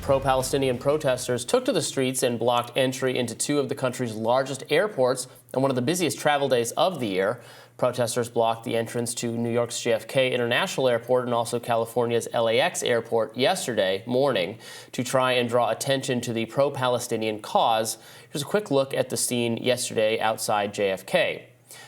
Pro-Palestinian protesters took to the streets and blocked entry into two of the country's largest airports on one of the busiest travel days of the year. Protesters blocked the entrance to New York's JFK International Airport and also California's LAX airport yesterday morning to try and draw attention to the pro-Palestinian cause. Here's a quick look at the scene yesterday outside JFK.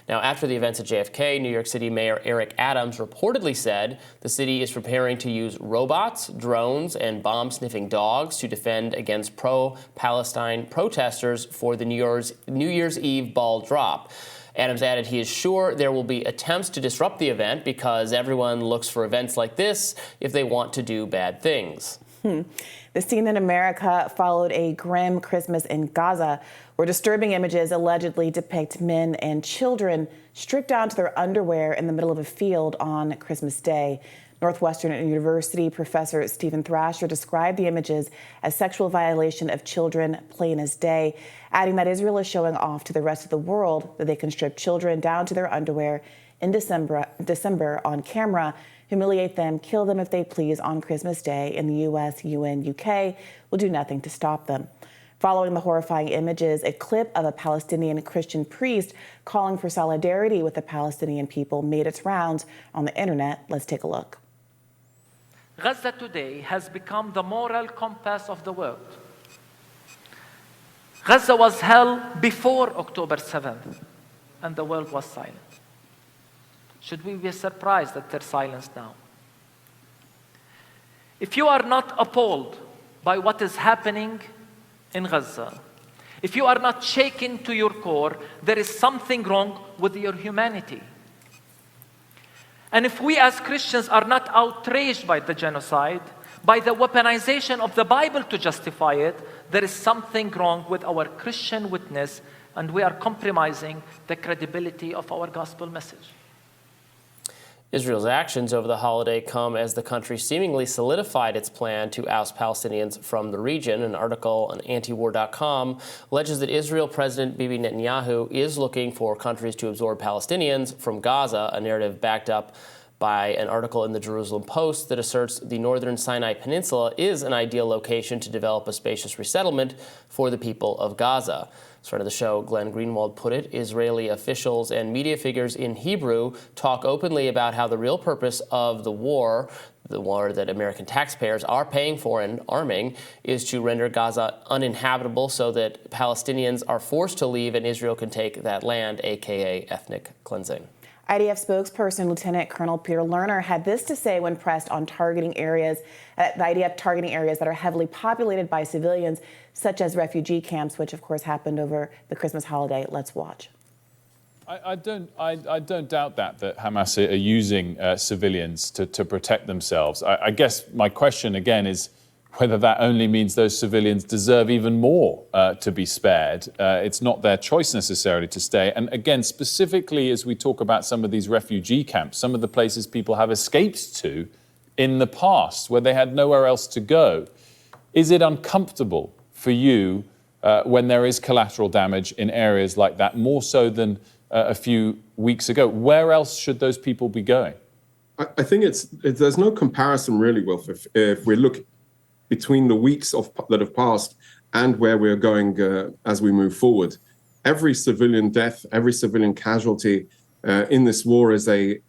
Now, after the events at JFK, New York City Mayor Eric Adams reportedly said the city is preparing to use robots, drones, and bomb-sniffing dogs to defend against pro-Palestine protesters for the New Year's Eve ball drop. Adams added he is sure there will be attempts to disrupt the event because everyone looks for events like this if they want to do bad things. The scene in America followed a grim Christmas in Gaza, where disturbing images allegedly depict men and children stripped down to their underwear in the middle of a field on Christmas Day. Northwestern University professor Stephen Thrasher described the images as sexual violation of children plain as day, adding that Israel is showing off to the rest of the world that they can strip children down to their underwear in December on camera, humiliate them, kill them if they please on Christmas Day, and the U.S., UN, UK will do nothing to stop them. Following the horrifying images, a clip of a Palestinian Christian priest calling for solidarity with the Palestinian people made its rounds on the internet. Let's take a look. Gaza today has become the moral compass of the world. Gaza was hell before October 7th, and the world was silent. Should we be surprised at their silence now? If you are not appalled by what is happening in Gaza, if you are not shaken to your core, there is something wrong with your humanity. And if we as Christians are not outraged by the genocide, by the weaponization of the Bible to justify it, there is something wrong with our Christian witness, and we are compromising the credibility of our gospel message. Israel's actions over the holiday come as the country seemingly solidified its plan to oust Palestinians from the region. An article on antiwar.com alleges that Israel President Bibi Netanyahu is looking for countries to absorb Palestinians from Gaza, a narrative backed up by an article in the Jerusalem Post that asserts the northern Sinai Peninsula is an ideal location to develop a spacious resettlement for the people of Gaza. As friend of the show, Glenn Greenwald, put it, Israeli officials and media figures in Hebrew talk openly about how the real purpose of the war that American taxpayers are paying for and arming, is to render Gaza uninhabitable so that Palestinians are forced to leave and Israel can take that land, aka ethnic cleansing. IDF spokesperson Lieutenant Colonel Peter Lerner had this to say when pressed on targeting areas, the IDF targeting areas that are heavily populated by civilians, such as refugee camps, which of course happened over the Christmas holiday. Let's watch. I don't doubt that Hamas are using civilians to protect themselves. I guess my question again is whether that only means those civilians deserve even more to be spared. It's not their choice necessarily to stay. And again, specifically as we talk about some of these refugee camps, some of the places people have escaped to in the past where they had nowhere else to go, is it uncomfortable for you when there is collateral damage in areas like that, more so than a few weeks ago? Where else should those people be going? I think there's no comparison really, Wilf, if we look between the weeks that have passed and where we're going as we move forward. Every civilian death, every civilian casualty in this war is a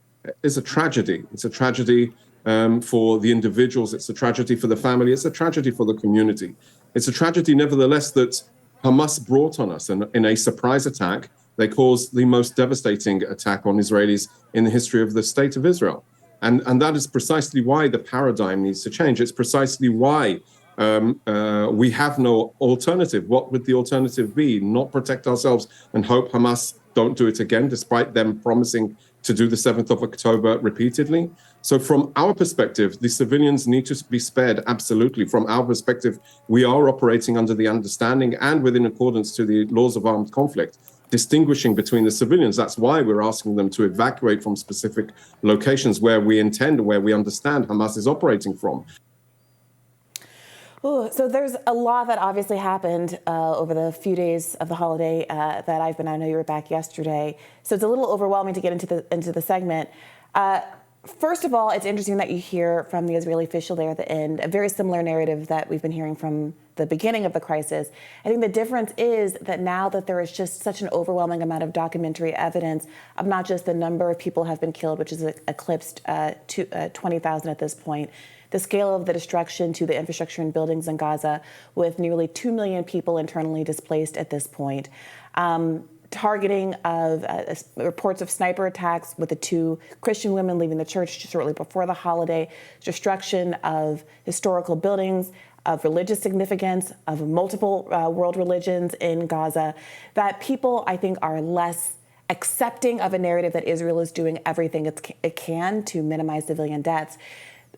tragedy. It's a tragedy for the individuals. It's a tragedy for the family. It's a tragedy for the community. It's a tragedy, nevertheless, that Hamas brought on us. And in a surprise attack, they caused the most devastating attack on Israelis in the history of the state of Israel. And that is precisely why the paradigm needs to change. It's precisely why we have no alternative. What would the alternative be? Not protect ourselves and hope Hamas don't do it again, despite them promising to do the 7th of October repeatedly. So from our perspective, the civilians need to be spared, absolutely. From our perspective, we are operating under the understanding and within accordance to the laws of armed conflict, distinguishing between the civilians. That's why we're asking them to evacuate from specific locations where we intend, where we understand Hamas is operating from. Ooh, so there's a lot that obviously happened over the few days of the holiday that I've been. I know you were back yesterday, so it's a little overwhelming to get into the segment. First of all, it's interesting that you hear from the Israeli official there at the end, a very similar narrative that we've been hearing from the beginning of the crisis. I think the difference is that now that there is just such an overwhelming amount of documentary evidence of not just the number of people have been killed, which is eclipsed 20,000 at this point, the scale of the destruction to the infrastructure and buildings in Gaza, with nearly 2 million people internally displaced at this point. Targeting of reports of sniper attacks with the 2 Christian women leaving the church shortly before the holiday, destruction of historical buildings, of religious significance, of multiple world religions in Gaza, that people, I think, are less accepting of a narrative that Israel is doing everything it can to minimize civilian deaths.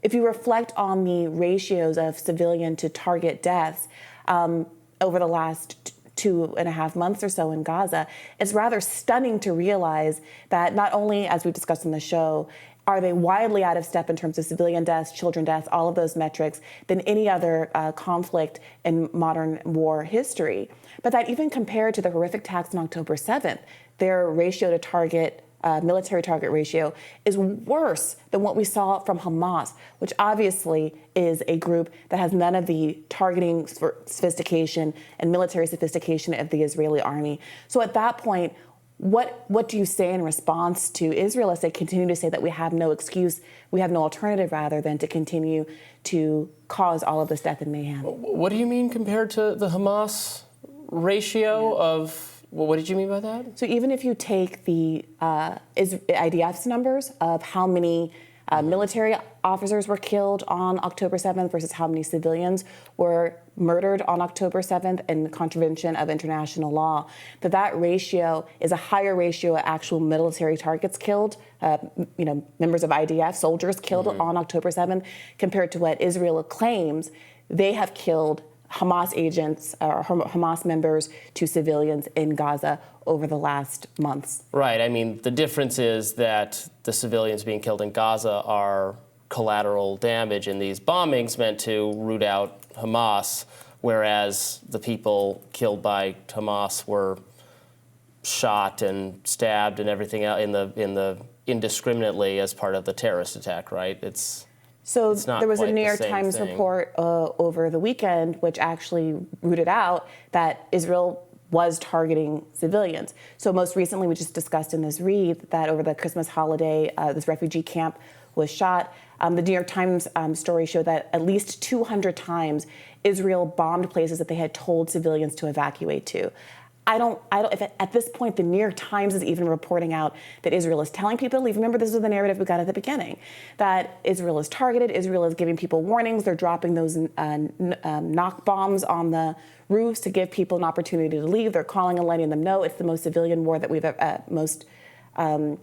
If you reflect on the ratios of civilian to target deaths over the last 2.5 months or so in Gaza, it's rather stunning to realize that not only, as we've discussed in the show, are they wildly out of step in terms of civilian deaths, children deaths, all of those metrics, than any other conflict in modern war history, but that even compared to the horrific attacks on October 7th, their ratio to target military target ratio is worse than what we saw from Hamas, which obviously is a group that has none of the targeting sophistication and military sophistication of the Israeli army. So at that point, what do you say in response to Israel as they continue to say that we have no excuse, we have no alternative rather than to continue to cause all of this death and mayhem? What do you mean compared to the Hamas ratio of... Well, what did you mean by that? So even if you take the IDF's numbers of how many military officers were killed on October 7th versus how many civilians were murdered on October 7th in contravention of international law, that ratio is a higher ratio of actual military targets killed, members of IDF, soldiers killed on October 7th, compared to what Israel claims they have killed Hamas agents or Hamas members to civilians in Gaza over the last months. Right. I mean, the difference is that the civilians being killed in Gaza are collateral damage in these bombings meant to root out Hamas, whereas the people killed by Hamas were shot and stabbed and everything else in the indiscriminately as part of the terrorist attack, right? So there was a New York Times report over the weekend which actually rooted out that Israel was targeting civilians. So most recently, we just discussed in this read that over the Christmas holiday, this refugee camp was shot. The New York Times story showed that at least 200 times Israel bombed places that they had told civilians to evacuate to. If at this point the New York Times is even reporting out that Israel is telling people to leave. Remember, this is the narrative we got at the beginning, that Israel is targeted, Israel is giving people warnings, they're dropping those knock bombs on the roofs to give people an opportunity to leave. They're calling and letting them know it's the most civilian war that we've habitable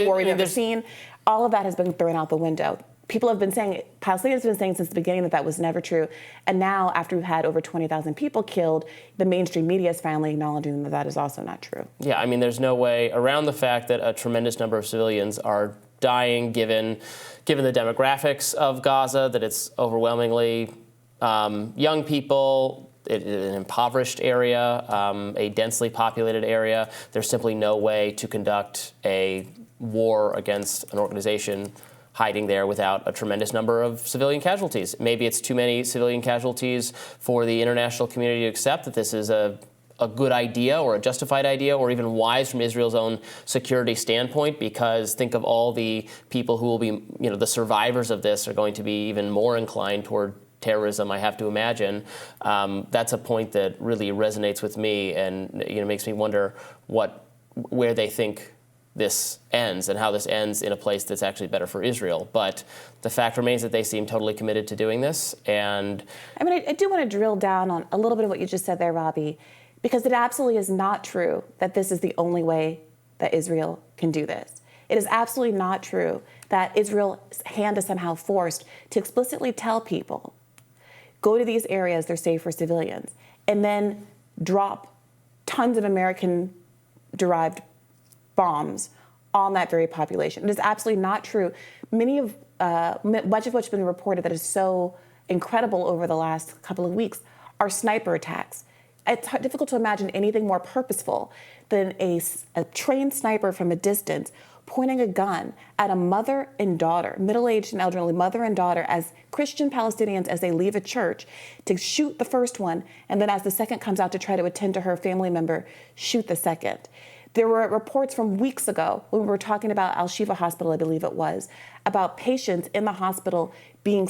war we've ever seen. All of that has been thrown out the window. People have been saying, Palestinians have been saying since the beginning that was never true. And now, after we've had over 20,000 people killed, the mainstream media is finally acknowledging that that is also not true. Yeah, I mean, there's no way around the fact that a tremendous number of civilians are dying given the demographics of Gaza, that it's overwhelmingly young people, an impoverished area, a densely populated area. There's simply no way to conduct a war against an organization hiding there without a tremendous number of civilian casualties. Maybe it's too many civilian casualties for the international community to accept that this is a good idea or a justified idea or even wise from Israel's own security standpoint, because think of all the people who will be, the survivors of this are going to be even more inclined toward terrorism, I have to imagine. That's a point that really resonates with me and makes me wonder where they think this ends and how this ends in a place that's actually better for Israel. But the fact remains that they seem totally committed to doing this. And I do want to drill down on a little bit of what you just said there, Robby, because it absolutely is not true that this is the only way that Israel can do this. It is absolutely not true that Israel's hand is somehow forced to explicitly tell people, go to these areas, they're safe for civilians, and then drop tons of American-derived bombs on that very population. It is absolutely not true. Much of what's been reported that is so incredible over the last couple of weeks are sniper attacks. It's difficult to imagine anything more purposeful than a trained sniper from a distance pointing a gun at a mother and daughter, middle-aged and elderly mother and daughter, as Christian Palestinians as they leave a church, to shoot the first one, and then as the second comes out to try to attend to her family member, shoot the second. There were reports from weeks ago when we were talking about Al-Shifa Hospital, I believe it was, about patients in the hospital being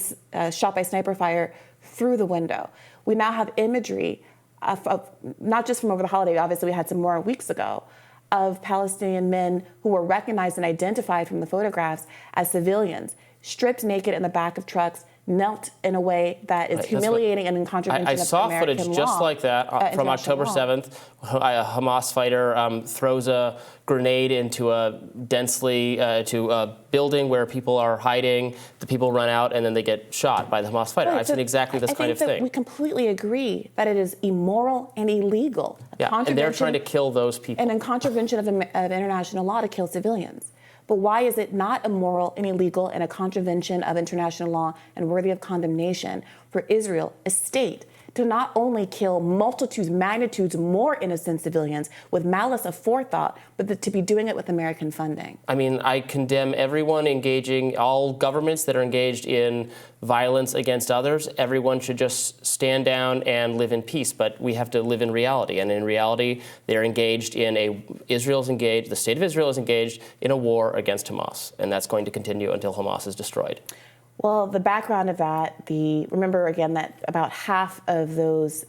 shot by sniper fire through the window. We now have imagery of not just from over the holiday, obviously we had some more weeks ago, of Palestinian men who were recognized and identified from the photographs as civilians, stripped naked in the back of trucks, knelt in a way that is humiliating and in contravention of American law. I saw footage just like that from October 7th. A Hamas fighter throws a grenade into a to a building where people are hiding. The people run out and then they get shot by the Hamas fighter. I've seen exactly this kind of thing. We completely agree that it is immoral and illegal. Yeah, and they're trying to kill those people. And in contravention of international law to kill civilians. But why is it not immoral and illegal and a contravention of international law and worthy of condemnation for Israel, a state, to not only kill multitudes, magnitudes more innocent civilians with malice aforethought, but to be doing it with American funding? I mean, I condemn everyone all governments that are engaged in violence against others. Everyone should just stand down and live in peace, but we have to live in reality. And in reality, they're engaged the state of Israel is engaged in a war against Hamas, and that's going to continue until Hamas is destroyed. Well, the background of that, remember again that about half of those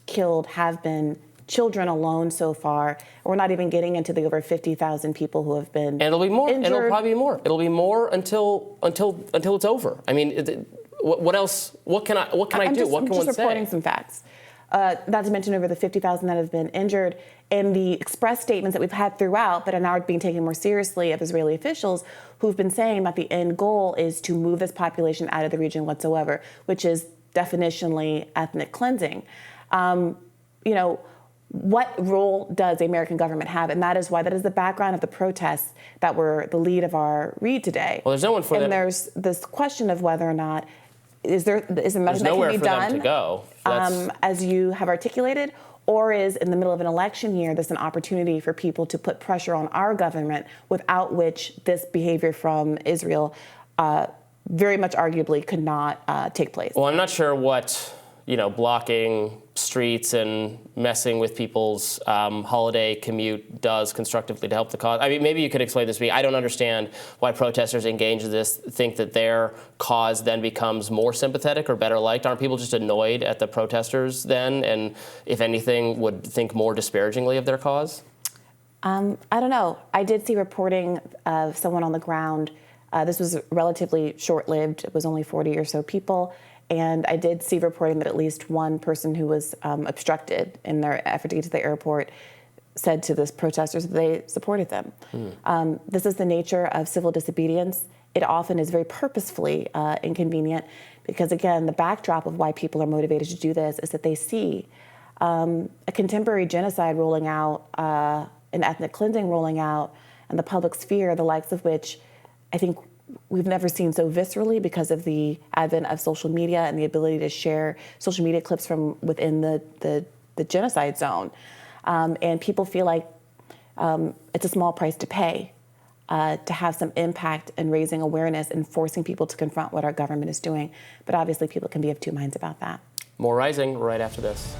killed have been children alone so far. We're not even getting into the over 50,000 people who have been injured. And it'll be more. It'll probably be more. It'll be more until it's over. I mean, what else? What can I do? What can one say? I'm just reporting some facts. Not to mention over the 50,000 that have been injured, and the express statements that we've had throughout that are now being taken more seriously of Israeli officials who've been saying that the end goal is to move this population out of the region whatsoever, which is definitionally ethnic cleansing. What role does the American government have? And that is the background of the protests that were the lead of our read today. Well, there's no one for them. And there's this question of whether or not is there nothing that can be done them to go. As you have articulated, or is in the middle of an election year, there's an opportunity for people to put pressure on our government, without which this behavior from Israel very much arguably could not take place. Well, I'm not sure what blocking streets and messing with people's holiday commute does constructively to help the cause. I mean, maybe you could explain this to me. I don't understand why protesters engage in this, think that their cause then becomes more sympathetic or better liked. Aren't people just annoyed at the protesters then, and if anything, would think more disparagingly of their cause? I don't know. I did see reporting of someone on the ground. This was relatively short-lived. It was only 40 or so people. And I did see reporting that at least one person who was obstructed in their effort to get to the airport said to the protesters that they supported them. This is the nature of civil disobedience. It often is very purposefully inconvenient because, again, the backdrop of why people are motivated to do this is that they see a contemporary genocide rolling out, an ethnic cleansing rolling out, and the public sphere, the likes of which I think we've never seen so viscerally because of the advent of social media and the ability to share social media clips from within the genocide zone. And people feel like it's a small price to pay to have some impact in raising awareness and forcing people to confront what our government is doing. But obviously people can be of two minds about that. More Rising right after this.